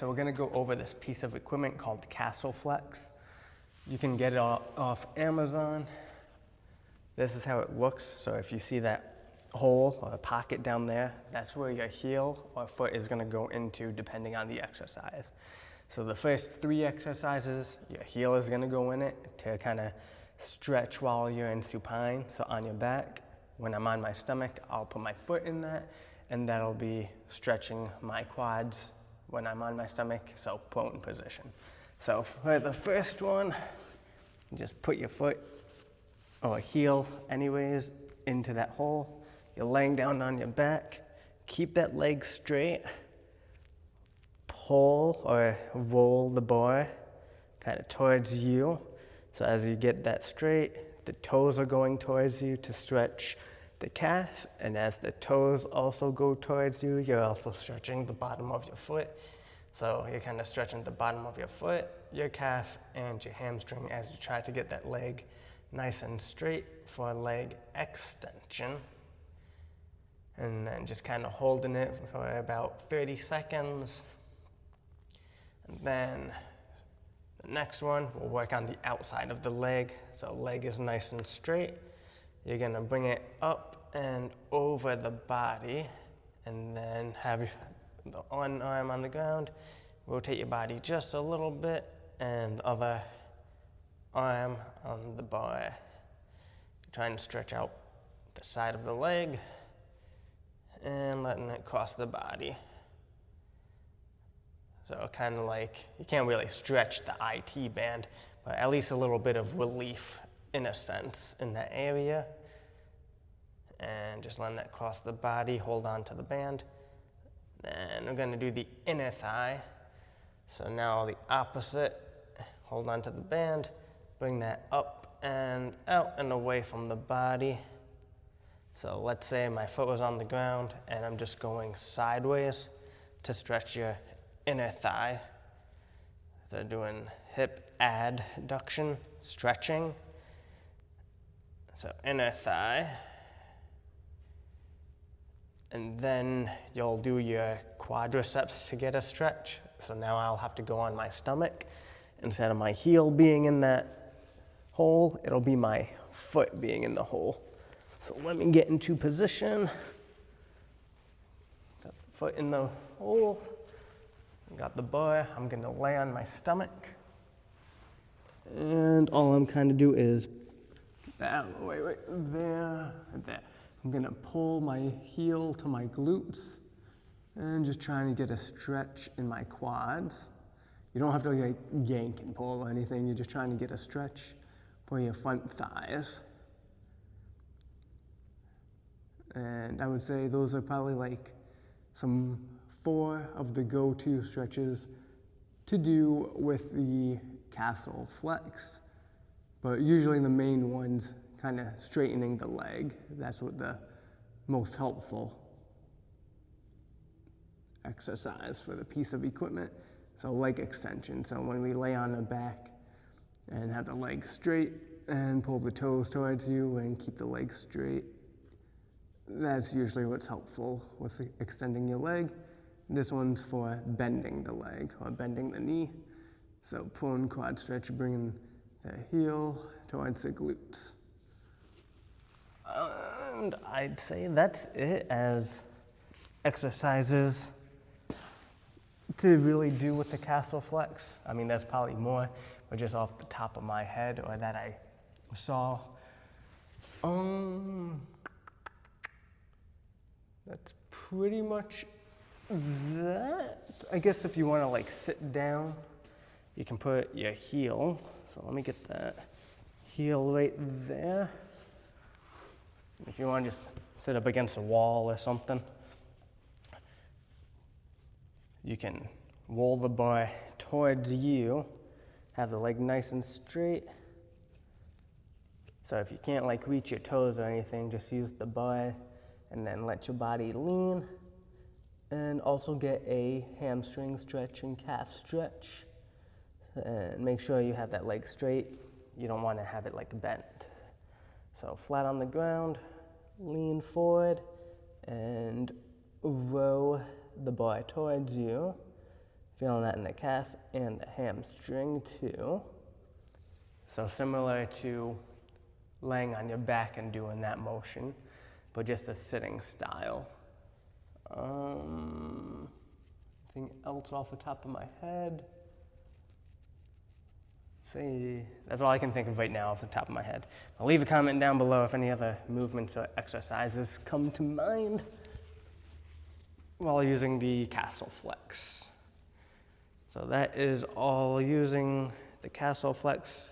So we're gonna go over this piece of equipment called Castleflexx. You can get it off Amazon. This is how it looks. So if you see that hole or a pocket down there, that's where your heel or foot is gonna go into depending on the exercise. So the first 3 exercises, your heel is gonna go in it to kind of stretch while you're in supine. So on your back, when I'm on my stomach, I'll put my foot in that, and that'll be stretching my quads when I'm on my stomach, so prone position. So for the first one, just put your foot or heel anyways into that hole. You're laying down on your back. Keep that leg straight. Pull or roll the bar kind of towards you. So as you get that straight, the toes are going towards you to stretch the calf, and as the toes also go towards you, you're also stretching the bottom of your foot. So you're kind of stretching the bottom of your foot, your calf, and your hamstring as you try to get that leg nice and straight for leg extension. And then just kind of holding it for about 30 seconds. And then the next one, we'll work on the outside of the leg. So leg is nice and straight. You're gonna bring it up and over the body, and then have the one arm on the ground. Rotate your body just a little bit, and the other arm on the bar. Trying to stretch out the side of the leg and letting it cross the body. So kind of like, you can't really stretch the IT band, but at least a little bit of relief in a sense in that area. And just letting that cross the body, hold on to the band. Then we're gonna do the inner thigh. So now the opposite, hold on to the band, bring that up and out and away from the body. So let's say my foot was on the ground and I'm just going sideways to stretch your inner thigh. They're doing hip adduction, stretching. So inner thigh. And then you'll do your quadriceps to get a stretch. So now I'll have to go on my stomach. Instead of my heel being in that hole, it'll be my foot being in the hole. So let me get into position. Got the foot in the hole. Got the bar. I'm gonna lay on my stomach. And all I'm kind of do is, there. I'm gonna pull my heel to my glutes and just trying to get a stretch in my quads. You don't have to like yank and pull or anything. You're just trying to get a stretch for your front thighs. And I would say those are probably like some 4 of the go-to stretches to do with the Castleflexx. But usually the main ones, kind of straightening the leg. That's what the most helpful exercise for the piece of equipment. So leg extension. So when we lay on the back and have the leg straight and pull the toes towards you and keep the leg straight, that's usually what's helpful with extending your leg. This one's for bending the leg or bending the knee. So prone quad stretch, bringing the heel towards the glutes. And I'd say that's it as exercises to really do with the Castleflexx. I mean, there's probably more, but just off the top of my head or that I saw. That's pretty much that. I guess if you want to like sit down, you can put your heel. So let me get that heel right there. If you want to just sit up against a wall or something, you can roll the bar towards you, have the leg nice and straight. So if you can't like reach your toes or anything, just use the bar and then let your body lean. And also get a hamstring stretch and calf stretch. And make sure you have that leg straight. You don't want to have it like bent. So flat on the ground, lean forward, and row the bar towards you. Feeling that in the calf and the hamstring too. So similar to laying on your back and doing that motion, but just a sitting style. Anything else off the top of my head? See, that's all I can think of right now off the top of my head. I'll leave a comment down below if any other movements or exercises come to mind while using the Castleflexx. So that is all using the Castleflexx